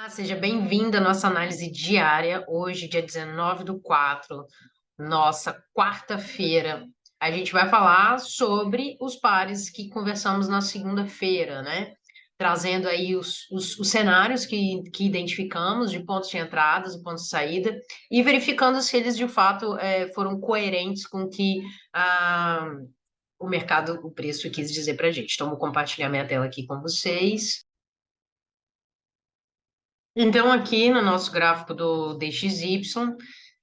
Seja bem-vinda à nossa análise diária. Hoje, dia 19/4, nossa quarta-feira. A gente vai falar sobre os pares que conversamos na segunda-feira, né? Trazendo aí os cenários que identificamos de pontos de entradas e pontos de saída e verificando se eles de fato foram coerentes com o que o mercado, o preço quis dizer para a gente. Então, vou compartilhar minha tela aqui com vocês. Então, aqui no nosso gráfico do DXY,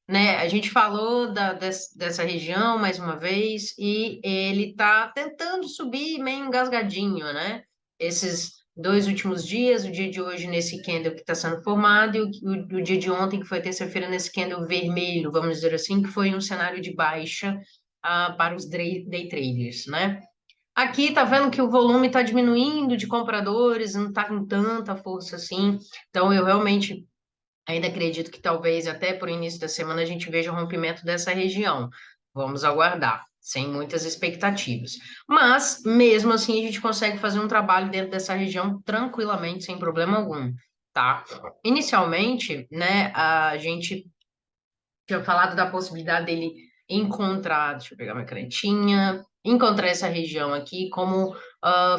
né, a gente falou dessa região mais uma vez e ele está tentando subir meio engasgadinho, né? Esses dois últimos dias, o dia de hoje nesse candle que está sendo formado e o dia de ontem, que foi terça-feira, nesse candle vermelho, vamos dizer assim, que foi um cenário de baixa para os day traders, né? Aqui tá vendo que o volume está diminuindo de compradores, não está com tanta força assim. Então, eu realmente ainda acredito que talvez até por início da semana a gente veja o rompimento dessa região. Vamos aguardar, sem muitas expectativas. Mas, mesmo assim, a gente consegue fazer um trabalho dentro dessa região tranquilamente, sem problema algum, tá? Inicialmente, né, a gente tinha falado da possibilidade dele encontrar, deixa eu pegar minha canetinha, encontrar essa região aqui como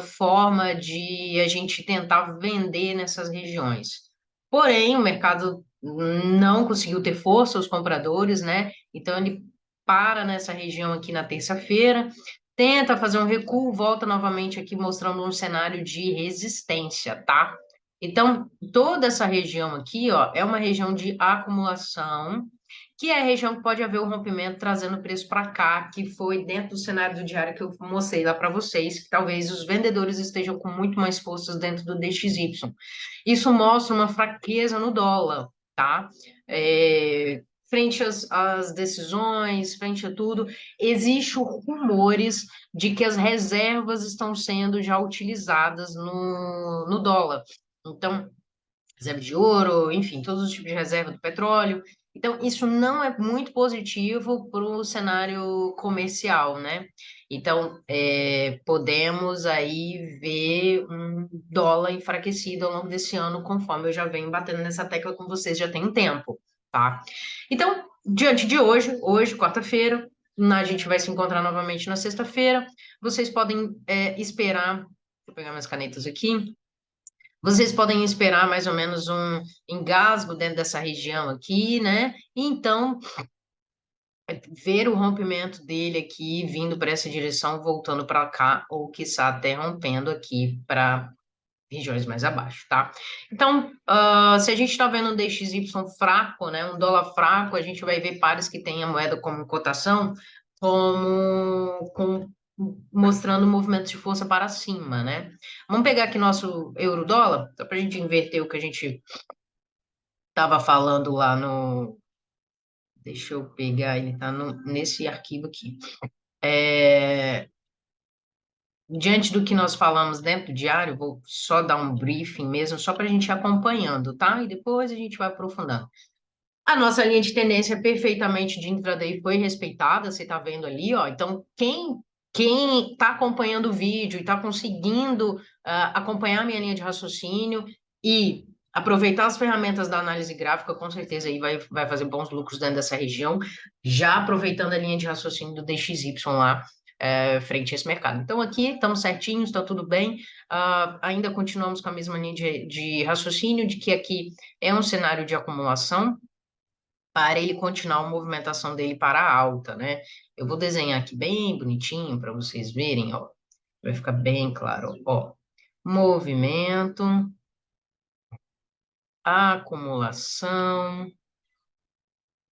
forma de a gente tentar vender nessas regiões. Porém, o mercado não conseguiu ter força, os compradores, né? Então ele para nessa região aqui na terça-feira, tenta fazer um recuo, volta novamente aqui mostrando um cenário de resistência, tá? Então, toda essa região aqui, ó, é uma região de acumulação, que é a região que pode haver o rompimento trazendo o preço para cá, que foi dentro do cenário do diário que eu mostrei lá para vocês, que talvez os vendedores estejam com muito mais forças dentro do DXY. Isso mostra uma fraqueza no dólar, tá? Frente às decisões, frente a tudo, existem rumores de que as reservas estão sendo já utilizadas no dólar. Então, reserva de ouro, enfim, todos os tipos de reserva do petróleo. Então, isso não é muito positivo para o cenário comercial, né? Então, podemos aí ver um dólar enfraquecido ao longo desse ano, conforme eu já venho batendo nessa tecla com vocês já tem um tempo, tá? Então, diante de hoje, quarta-feira, a gente vai se encontrar novamente na sexta-feira. Vocês podem esperar, deixa eu pegar minhas canetas aqui. Vocês podem esperar mais ou menos um engasgo dentro dessa região aqui, né? E então, ver o rompimento dele aqui, vindo para essa direção, voltando para cá, ou quiçá até rompendo aqui para regiões mais abaixo, tá? Então, se a gente está vendo um DXY fraco, né, um dólar fraco, a gente vai ver pares que têm a moeda como cotação, mostrando movimentos de força para cima, né? Vamos pegar aqui nosso euro-dólar, só para a gente inverter o que a gente estava falando lá no. Deixa eu pegar, ele está nesse arquivo aqui. É, Diante do que nós falamos dentro do diário, vou só dar um briefing mesmo, só para a gente ir acompanhando, tá? E depois a gente vai aprofundando. A nossa linha de tendência perfeitamente de intraday foi respeitada, você está vendo ali, ó. Então, quem está acompanhando o vídeo e está conseguindo acompanhar a minha linha de raciocínio e aproveitar as ferramentas da análise gráfica, com certeza aí vai fazer bons lucros dentro dessa região, já aproveitando a linha de raciocínio do DXY lá, frente a esse mercado. Então, aqui estamos certinhos, está tudo bem. Ainda continuamos com a mesma linha de raciocínio, de que aqui é um cenário de acumulação, para ele continuar a movimentação dele para a alta, né? Eu vou desenhar aqui bem bonitinho para vocês verem, ó. Vai ficar bem claro, ó. Movimento, acumulação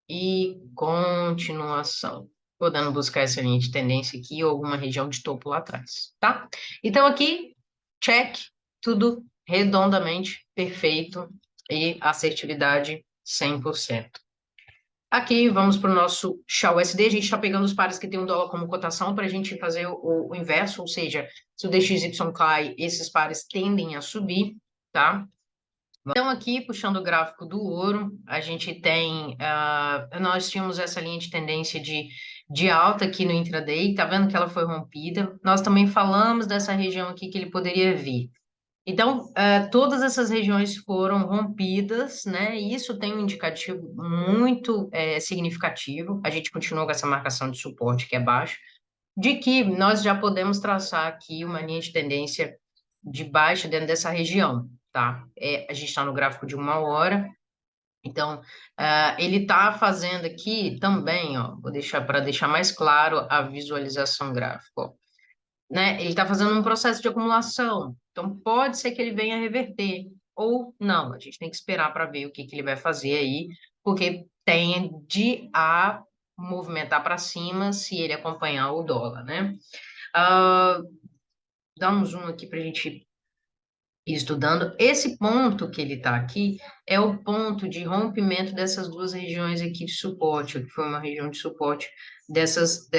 e continuação. Podendo buscar essa linha de tendência aqui ou alguma região de topo lá atrás, tá? Então aqui, check, tudo redondamente perfeito e assertividade 100%. Aqui, vamos para o nosso XAUSD. A gente está pegando os pares que tem um dólar como cotação para a gente fazer o inverso, ou seja, se o DXY cai, esses pares tendem a subir, tá? Então, aqui, puxando o gráfico do ouro, a gente tem, nós tínhamos essa linha de tendência de alta aqui no intraday, tá vendo que ela foi rompida? Nós também falamos dessa região aqui que ele poderia vir. Então, todas essas regiões foram rompidas, né? E isso tem um indicativo muito significativo. A gente continua com essa marcação de suporte que é baixo, de que nós já podemos traçar aqui uma linha de tendência de baixa dentro dessa região, tá? A gente está no gráfico de 1 hora, então ele está fazendo aqui também, ó, vou deixar para deixar mais claro a visualização gráfica, ó, né? Ele está fazendo um processo de acumulação, então pode ser que ele venha reverter ou não. A gente tem que esperar para ver o que ele vai fazer aí, porque tende a movimentar para cima se ele acompanhar o dólar, né? Ah, dá um zoom aqui para a gente ir estudando. Esse ponto que ele está aqui é o ponto de rompimento dessas duas regiões aqui de suporte, que foi uma região de suporte dessas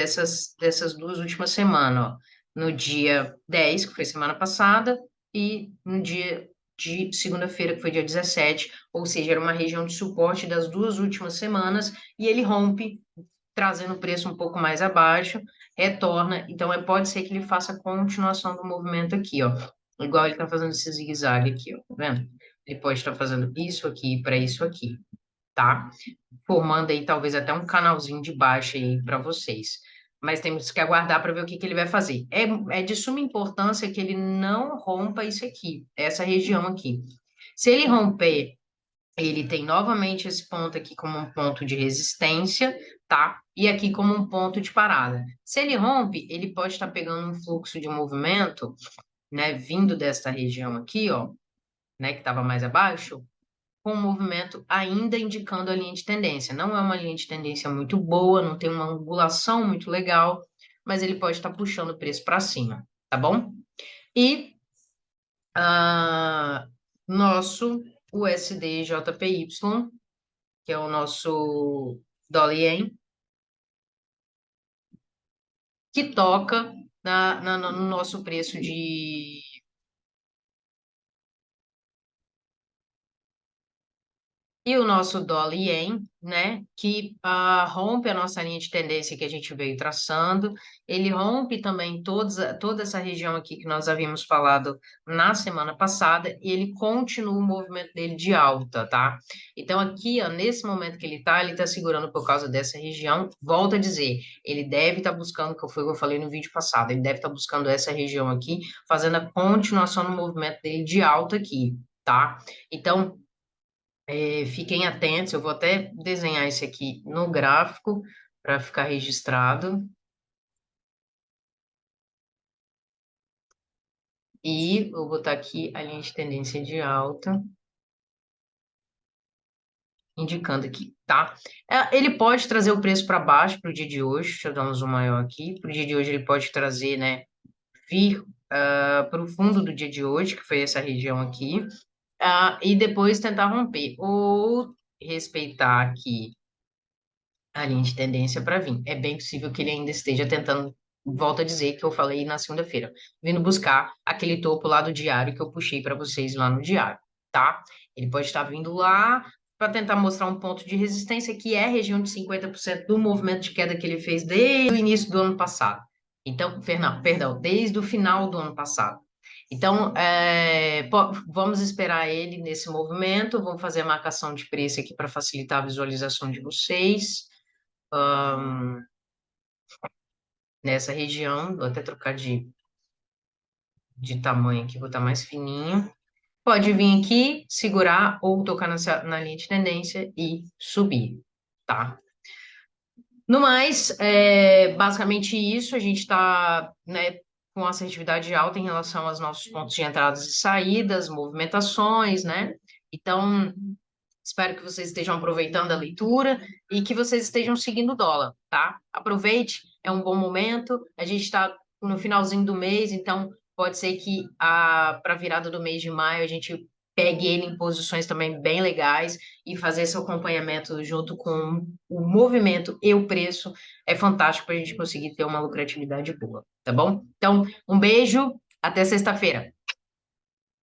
duas últimas semanas, ó. No dia 10, que foi semana passada, e no dia de segunda-feira, que foi dia 17, ou seja, era uma região de suporte das duas últimas semanas, e ele rompe, trazendo o preço um pouco mais abaixo, retorna, então pode ser que ele faça a continuação do movimento aqui, ó, igual ele está fazendo esse zigue-zague aqui, ó, tá vendo? Ele pode estar fazendo isso aqui para isso aqui, tá? Formando aí talvez até um canalzinho de baixa aí para vocês. Mas temos que aguardar para ver o que ele vai fazer. É de suma importância que ele não rompa isso aqui, essa região aqui. Se ele romper, ele tem novamente esse ponto aqui como um ponto de resistência, tá? E aqui como um ponto de parada. Se ele rompe, ele pode estar pegando um fluxo de movimento, né, vindo desta região aqui, ó, né, que estava mais abaixo, com o movimento ainda indicando a linha de tendência. Não é uma linha de tendência muito boa, não tem uma angulação muito legal, mas ele pode estar puxando o preço para cima, tá bom? E nosso USD-JPY, que é o nosso dólar ien, que toca no nosso preço de. E o nosso dólar ien, né, que rompe a nossa linha de tendência que a gente veio traçando, ele rompe também toda essa região aqui que nós havíamos falado na semana passada, e ele continua o movimento dele de alta, tá? Então aqui, ó, nesse momento que ele tá segurando por causa dessa região, volto a dizer, ele deve estar buscando, que foi o que eu falei no vídeo passado, ele deve estar buscando essa região aqui, fazendo a continuação do movimento dele de alta aqui, tá? Então, fiquem atentos, eu vou até desenhar esse aqui no gráfico para ficar registrado. E vou botar aqui a linha de tendência de alta, indicando aqui, tá? Ele pode trazer o preço para baixo para o dia de hoje, deixa eu dar um zoom maior aqui. Para o dia de hoje, ele pode trazer, né, vir para o fundo do dia de hoje, que foi essa região aqui, e depois tentar romper, ou respeitar aqui a linha de tendência para vir. É bem possível que ele ainda esteja tentando, volto a dizer que eu falei na segunda-feira, vindo buscar aquele topo lá do diário que eu puxei para vocês lá no diário, tá? Ele pode estar vindo lá para tentar mostrar um ponto de resistência que é a região de 50% do movimento de queda que ele fez desde o início do ano passado. Então, perdão, desde o final do ano passado. Então, vamos esperar ele nesse movimento, vamos fazer a marcação de preço aqui para facilitar a visualização de vocês nessa região. Vou até trocar de tamanho aqui, botar mais fininho. Pode vir aqui, segurar ou tocar na linha de tendência e subir, tá? No mais, basicamente isso, a gente está, né, com assertividade alta em relação aos nossos pontos de entradas e saídas, movimentações, né? Então, espero que vocês estejam aproveitando a leitura e que vocês estejam seguindo o dólar, tá? Aproveite, é um bom momento. A gente está no finalzinho do mês, então pode ser que para a virada do mês de maio a gente pegue ele em posições também bem legais e fazer esse acompanhamento junto com o movimento e o preço é fantástico para a gente conseguir ter uma lucratividade boa, tá bom? Então, um beijo, até sexta-feira.